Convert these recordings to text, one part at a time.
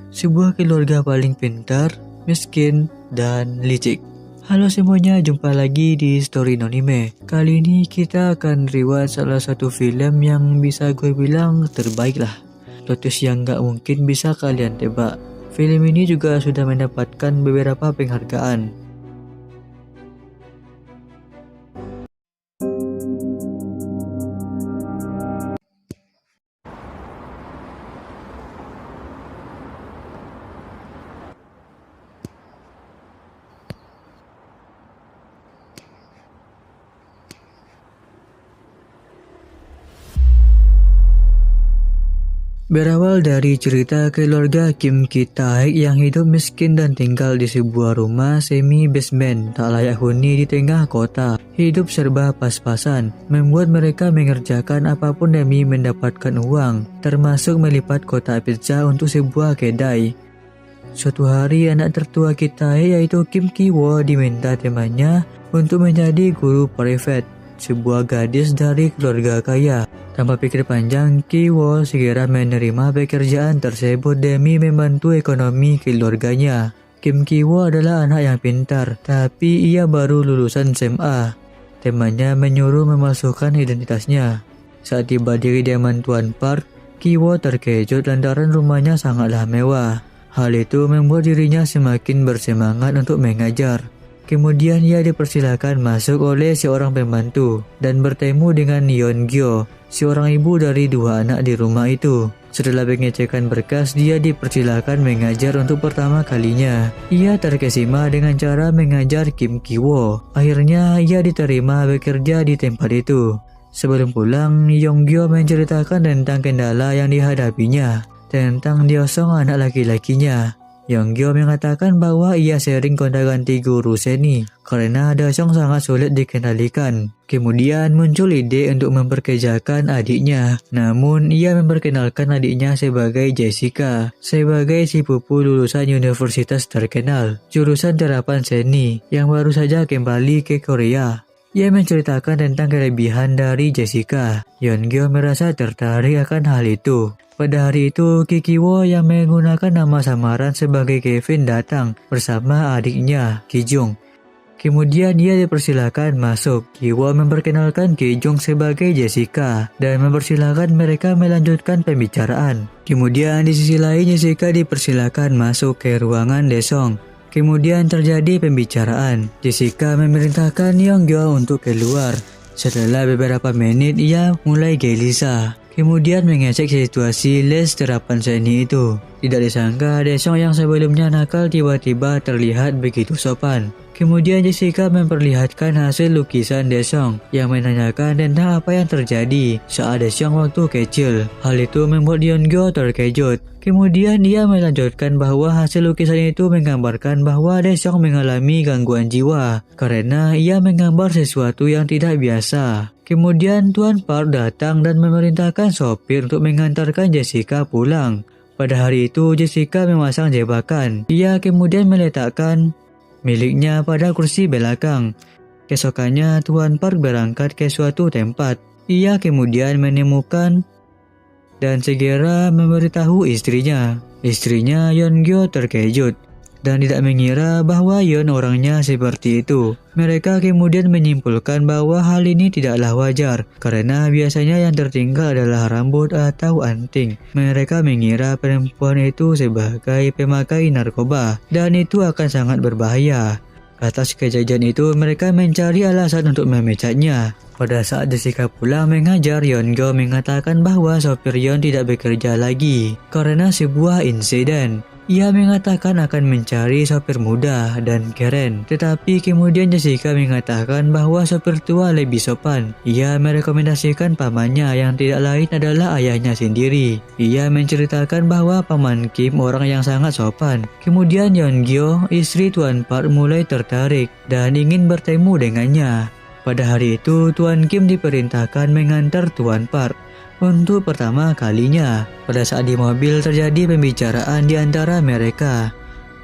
sebuah keluarga paling pintar, miskin, dan licik. Halo semuanya, jumpa lagi di Story Nonime. Kali ini kita akan rewatch salah satu film yang bisa gue bilang terbaik lah. Lotus yang gak mungkin bisa kalian tebak. Film ini juga sudah mendapatkan beberapa penghargaan. Berawal dari cerita keluarga Kim Ki-taek yang hidup miskin dan tinggal di sebuah rumah semi-basement tak layak huni di tengah kota. Hidup serba pas-pasan, membuat mereka mengerjakan apapun demi mendapatkan uang, termasuk melipat kotak pizza untuk sebuah kedai. Suatu hari anak tertua Ki-taek yaitu Kim Ki-woo diminta temannya untuk menjadi guru privat, sebuah gadis dari keluarga kaya. Tanpa pikir panjang, Ki-woo segera menerima pekerjaan tersebut demi membantu ekonomi keluarganya. Kim Ki-woo adalah anak yang pintar, tapi ia baru lulusan SMA. Temannya menyuruh memasukkan identitasnya. Saat tiba di kediaman Tuan Park, Ki-woo terkejut lantaran rumahnya sangatlah mewah. Hal itu membuat dirinya semakin bersemangat untuk mengajar. Kemudian ia dipersilakan masuk oleh seorang pembantu dan bertemu dengan Yeon-gyo, seorang ibu dari dua anak di rumah itu. Setelah pengecekan berkas, dia dipersilakan mengajar untuk pertama kalinya. Ia terkesima dengan cara mengajar Kim Ki-woo. Akhirnya ia diterima bekerja di tempat itu. Sebelum pulang, Yeon-gyo menceritakan tentang kendala yang dihadapinya, tentang Deosong anak laki-lakinya. Yeon-gyo mengatakan bahwa ia sering gonta-ganti guru seni karena Deosong sangat sulit dikendalikan. Kemudian muncul ide untuk memperkerjakan adiknya. Namun ia memperkenalkan adiknya sebagai Jessica, sebagai si pupu lulusan universitas terkenal, jurusan terapan seni yang baru saja kembali ke Korea. Ia menceritakan tentang kelebihan dari Jessica. Yeon-gyo merasa tertarik akan hal itu. Pada hari itu, Ki-woo yang menggunakan nama samaran sebagai Kevin datang bersama adiknya, Ki-jung. Kemudian ia dipersilakan masuk. Ki-woo memperkenalkan Ki-jung sebagai Jessica dan mempersilakan mereka melanjutkan pembicaraan. Kemudian di sisi lain Jessica dipersilakan masuk ke ruangan Daesung. Kemudian terjadi pembicaraan. Jessica memerintahkan Yeon-gyo untuk keluar. Setelah beberapa menit ia mulai gelisah. Kemudian mengecek situasi les terapan seni itu. Tidak disangka Daesung yang sebelumnya nakal tiba-tiba terlihat begitu sopan. Kemudian Jessica memperlihatkan hasil lukisan Daesung yang menanyakan tentang apa yang terjadi saat Daesung waktu kecil. Hal itu membuat Yeon-gyo terkejut. Kemudian ia melanjutkan bahwa hasil lukisan itu menggambarkan bahwa Daesung mengalami gangguan jiwa karena ia menggambar sesuatu yang tidak biasa. Kemudian Tuan Park datang dan memerintahkan sopir untuk mengantarkan Jessica pulang. Pada hari itu Jessica memasang jebakan. Ia kemudian meletakkan miliknya pada kursi belakang. Keesokannya Tuan Park berangkat ke suatu tempat. Ia kemudian menemukan dan segera memberitahu istrinya. Istrinya Yeon-gyo terkejut dan tidak mengira bahwa Yeon orangnya seperti itu. Mereka kemudian menyimpulkan bahwa hal ini tidaklah wajar karena biasanya yang tertinggal adalah rambut atau anting. Mereka mengira perempuan itu sebagai pemakai narkoba dan itu akan sangat berbahaya. Atas kejadian itu mereka mencari alasan untuk memecatnya. Pada saat Jessica pulang mengajar, Yeon-gyo mengatakan bahwa sopir Yeon tidak bekerja lagi karena sebuah insiden. Ia mengatakan akan mencari sopir muda dan keren. Tetapi kemudian Jessica mengatakan bahwa sopir tua lebih sopan. Ia merekomendasikan pamannya yang tidak lain adalah ayahnya sendiri. Ia menceritakan bahwa paman Kim orang yang sangat sopan. Kemudian Yeon-gyo, istri Tuan Park mulai tertarik dan ingin bertemu dengannya. Pada hari itu Tuan Kim diperintahkan mengantar Tuan Park untuk pertama kalinya. Pada saat di mobil terjadi pembicaraan di antara mereka.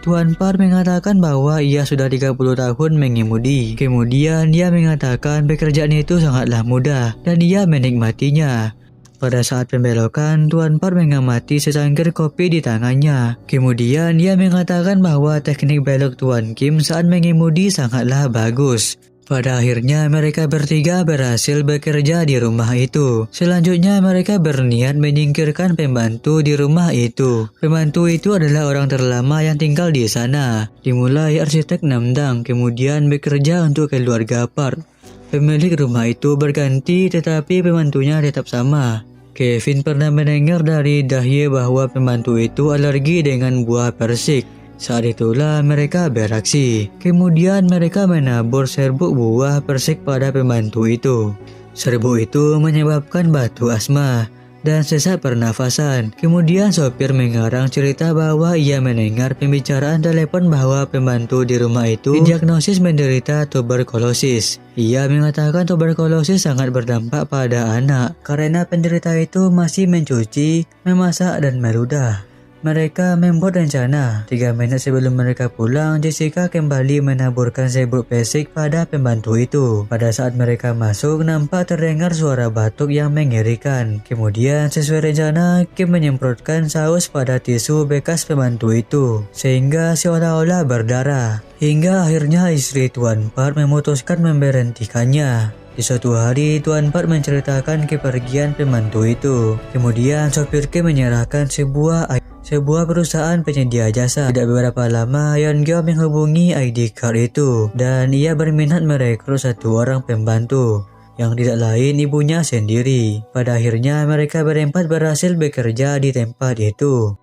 Tuan Park mengatakan bahwa ia sudah 30 tahun mengemudi. Kemudian dia mengatakan pekerjaan itu sangatlah mudah dan ia menikmatinya. Pada saat pembelokan, Tuan Park mengamati secangkir kopi di tangannya. Kemudian ia mengatakan bahwa teknik belok Tuan Kim saat mengemudi sangatlah bagus. Pada akhirnya mereka bertiga berhasil bekerja di rumah itu. Selanjutnya mereka berniat menyingkirkan pembantu di rumah itu. Pembantu itu adalah orang terlama yang tinggal di sana. Dimulai arsitek Namdang, kemudian bekerja untuk keluarga Park. Pemilik rumah itu berganti tetapi pembantunya tetap sama. Kevin pernah mendengar dari Dahye bahwa pembantu itu alergi dengan buah persik. Saat itulah mereka beraksi. Kemudian mereka menabur serbuk buah persik pada pembantu itu. Serbuk itu menyebabkan batuk asma dan sesak pernafasan. Kemudian sopir mengarang cerita bahwa ia mendengar pembicaraan telepon bahwa pembantu di rumah itu didiagnosis menderita tuberkulosis. Ia mengatakan tuberkulosis sangat berdampak pada anak karena penderita itu masih mencuci, memasak, dan meludah. Mereka membuat rencana. 3 menit sebelum mereka pulang, Jessica kembali menaburkan serbuk persik pada pembantu itu. Pada saat mereka masuk, nampak terdengar suara batuk yang mengerikan. Kemudian sesuai rencana, Kim menyemprotkan saus pada tisu bekas pembantu itu, sehingga seolah-olah berdarah. Hingga akhirnya istri Tuan Park memutuskan memberhentikannya. Di suatu hari, Tuan Park menceritakan kepergian pembantu itu. Kemudian sopir Kim menyerahkan sebuah perusahaan penyedia jasa. Tidak beberapa lama, Yeon-gyo menghubungi ID card itu dan ia berminat merekrut 1 orang pembantu yang tidak lain ibunya sendiri. Pada akhirnya mereka berempat berhasil bekerja di tempat itu.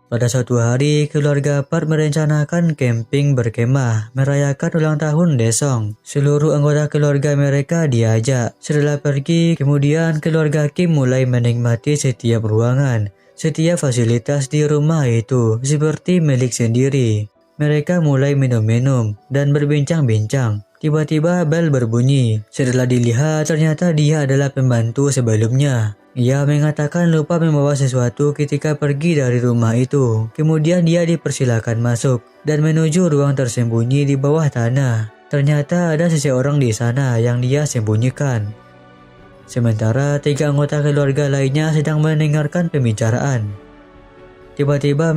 Pada suatu hari, keluarga Park merencanakan camping berkemah merayakan ulang tahun Daesung. Seluruh anggota keluarga mereka diajak. Setelah pergi, kemudian keluarga Kim mulai menikmati setiap ruangan, setiap fasilitas di rumah itu seperti milik sendiri. Mereka mulai minum-minum dan berbincang-bincang. Tiba-tiba bel berbunyi. Setelah dilihat, ternyata dia adalah pembantu sebelumnya. Ia mengatakan lupa membawa sesuatu ketika pergi dari rumah itu. Kemudian dia dipersilakan masuk dan menuju ruang tersembunyi di bawah tanah. Ternyata ada seseorang di sana yang dia sembunyikan. Sementara 3 anggota keluarga lainnya sedang mendengarkan pembicaraan. Tiba-tiba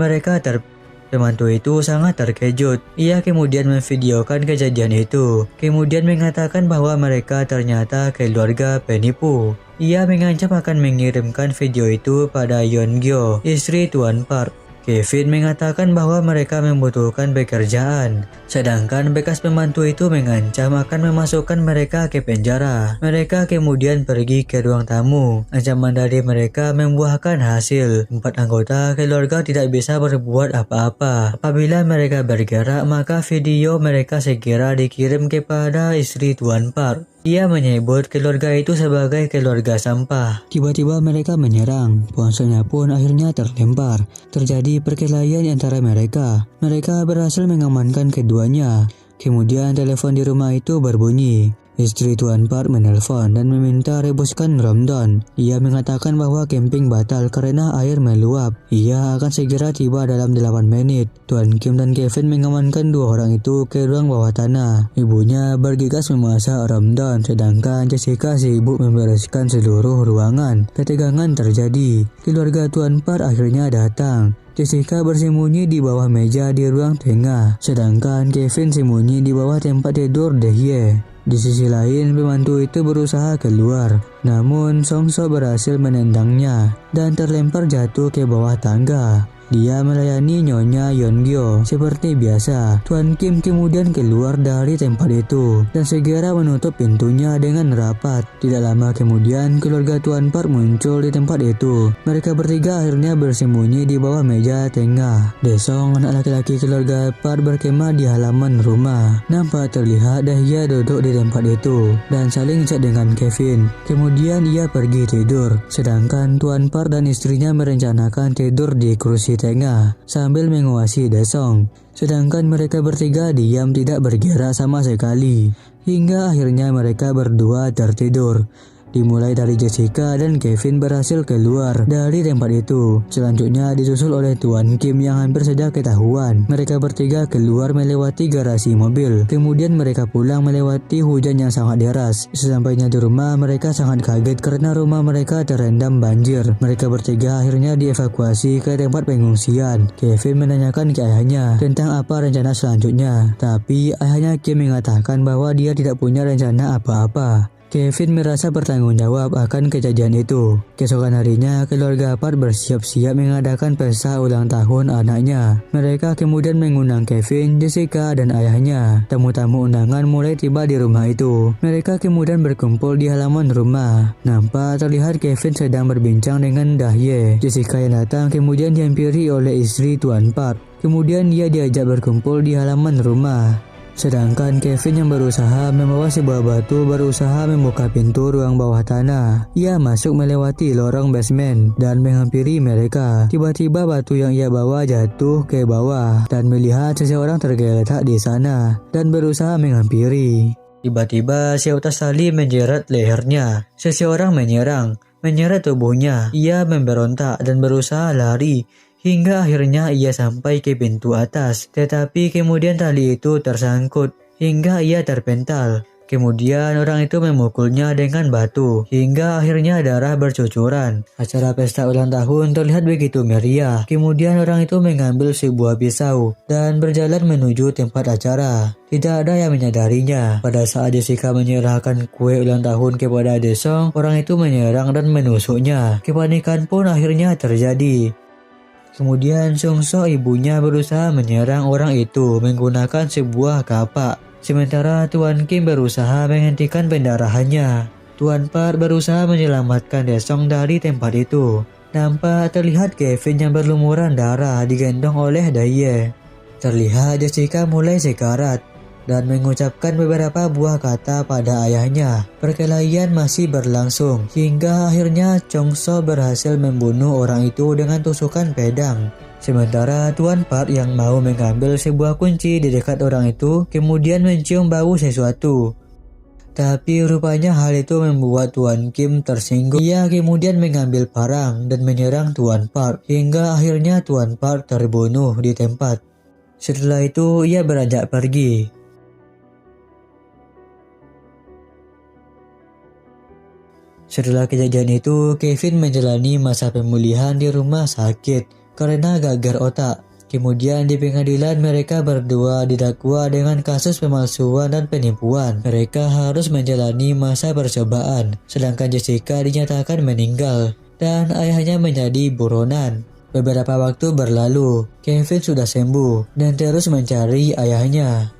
pembantu itu sangat terkejut. Ia kemudian memvideokan kejadian itu. Kemudian mengatakan bahwa mereka ternyata keluarga penipu. Ia mengancam akan mengirimkan video itu pada Yeon-gyo, istri Tuan Park. Kevin mengatakan bahwa mereka membutuhkan pekerjaan, sedangkan bekas pembantu itu mengancam akan memasukkan mereka ke penjara. Mereka kemudian pergi ke ruang tamu. Ancaman dari mereka membuahkan hasil. 4 anggota keluarga tidak bisa berbuat apa-apa. Apabila mereka bergerak, maka video mereka segera dikirim kepada istri Tuan Park. Ia menyebut keluarga itu sebagai keluarga sampah. Tiba-tiba mereka menyerang. Ponselnya pun akhirnya terlempar. Terjadi perkelahian antara mereka. Mereka berhasil mengamankan keduanya. Kemudian telepon di rumah itu berbunyi. Istri Tuan Park menelpon dan meminta rebuskan Ramadan. Ia mengatakan bahwa camping batal karena air meluap. Ia akan segera tiba dalam 8 menit. Tuan Kim dan Kevin mengamankan 2 orang itu ke ruang bawah tanah. Ibunya bergegas memasak Ramadan, sedangkan Jessica sibuk membereskan seluruh ruangan. Ketegangan terjadi. Keluarga Tuan Park akhirnya datang. Jessica bersembunyi di bawah meja di ruang tengah, sedangkan Kevin sembunyi di bawah tempat tidur Dahye. Di sisi lain, pembantu itu berusaha keluar, namun Song-so berhasil menendangnya dan terlempar jatuh ke bawah tangga. Dia melayani Nyonya Yeon-gyo seperti biasa. Tuan Kim kemudian keluar dari tempat itu dan segera menutup pintunya dengan rapat. Tidak lama kemudian, keluarga Tuan Park muncul di tempat itu. Mereka bertiga akhirnya bersembunyi di bawah meja tengah. Daesung, anak laki-laki keluarga Park, berkemah di halaman rumah. Nampak terlihat Dahye duduk di tempat itu dan saling chat dengan Kevin. Kemudian ia pergi tidur, sedangkan Tuan Park dan istrinya merencanakan tidur di kursi tengah sambil mengawasi Daesung. Sedangkan mereka bertiga diam tidak bergerak sama sekali hingga akhirnya mereka berdua tertidur. Dimulai dari Jessica dan Kevin berhasil keluar dari tempat itu. Selanjutnya disusul oleh Tuan Kim yang hampir saja ketahuan. Mereka bertiga keluar melewati garasi mobil. Kemudian mereka pulang melewati hujan yang sangat deras. Sesampainya di rumah, mereka sangat kaget karena rumah mereka terendam banjir. Mereka bertiga akhirnya dievakuasi ke tempat pengungsian. Kevin menanyakan ke ayahnya tentang apa rencana selanjutnya. Tapi ayahnya Kim mengatakan bahwa dia tidak punya rencana apa-apa. Kevin merasa bertanggung jawab akan kejadian itu. Keesokan harinya, keluarga Park bersiap-siap mengadakan pesta ulang tahun anaknya. Mereka kemudian mengundang Kevin, Jessica, dan ayahnya. Tamu-tamu undangan mulai tiba di rumah itu. Mereka kemudian berkumpul di halaman rumah. Nampak terlihat Kevin sedang berbincang dengan Dahye. Jessica yang datang kemudian dihampiri oleh istri Tuan Park. Kemudian dia diajak berkumpul di halaman rumah. Sedangkan Kevin yang berusaha membawa sebuah batu berusaha membuka pintu ruang bawah tanah. Ia masuk melewati lorong basement dan menghampiri mereka. Tiba-tiba batu yang ia bawa jatuh ke bawah dan melihat seseorang tergeletak di sana dan berusaha menghampiri. Tiba-tiba seutas tali menjerat lehernya. Seseorang menyeret tubuhnya. Ia memberontak dan berusaha lari. Hingga akhirnya ia sampai ke pintu atas, tetapi kemudian tali itu tersangkut hingga ia terpental. Kemudian orang itu memukulnya dengan batu, hingga akhirnya darah bercucuran. Acara pesta ulang tahun terlihat begitu meriah. Kemudian orang itu mengambil sebuah pisau dan berjalan menuju tempat acara. Tidak ada yang menyadarinya. Pada saat Jessica menyerahkan kue ulang tahun kepada Daesung, orang itu menyerang dan menusuknya. Kepanikan pun akhirnya terjadi. Kemudian Sungso ibunya berusaha menyerang orang itu menggunakan sebuah kapak. Sementara Tuan Kim berusaha menghentikan pendarahannya. Tuan Park berusaha menyelamatkan Daesung dari tempat itu. Nampak terlihat Kevin yang berlumuran darah digendong oleh Dahye. Terlihat Jessica mulai sekarat dan mengucapkan beberapa buah kata pada ayahnya. Perkelahian masih berlangsung hingga akhirnya Chongso berhasil membunuh orang itu dengan tusukan pedang. Sementara Tuan Park yang mau mengambil sebuah kunci di dekat orang itu kemudian mencium bau sesuatu. Tapi rupanya hal itu membuat Tuan Kim tersinggung. Ia kemudian mengambil parang dan menyerang Tuan Park hingga akhirnya Tuan Park terbunuh di tempat. Setelah itu ia beranjak pergi. Setelah kejadian itu, Kevin menjalani masa pemulihan di rumah sakit karena gagal otak. Kemudian di pengadilan mereka berdua didakwa dengan kasus pemalsuan dan penipuan. Mereka harus menjalani masa percobaan, sedangkan Jessica dinyatakan meninggal dan ayahnya menjadi buronan. Beberapa waktu berlalu, Kevin sudah sembuh dan terus mencari ayahnya.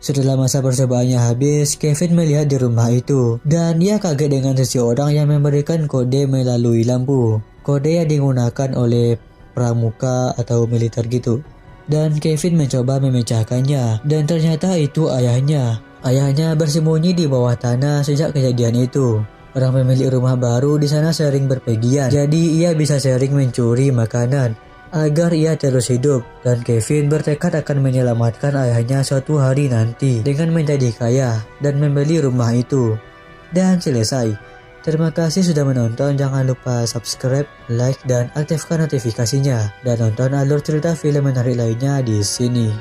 Setelah masa percobaannya habis, Kevin melihat di rumah itu dan ia kaget dengan seseorang yang memberikan kode melalui lampu. Kode yang digunakan oleh pramuka atau militer gitu. Dan Kevin mencoba memecahkannya dan ternyata itu ayahnya. Ayahnya bersembunyi di bawah tanah sejak kejadian itu. Orang pemilik rumah baru di sana sering berpergian, jadi ia bisa sering mencuri makanan agar ia terus hidup, dan Kevin bertekad akan menyelamatkan ayahnya suatu hari nanti dengan menjadi kaya dan membeli rumah itu. Dan selesai. Terima kasih sudah menonton, jangan lupa subscribe, like, dan aktifkan notifikasinya, dan nonton alur cerita film menarik lainnya di sini.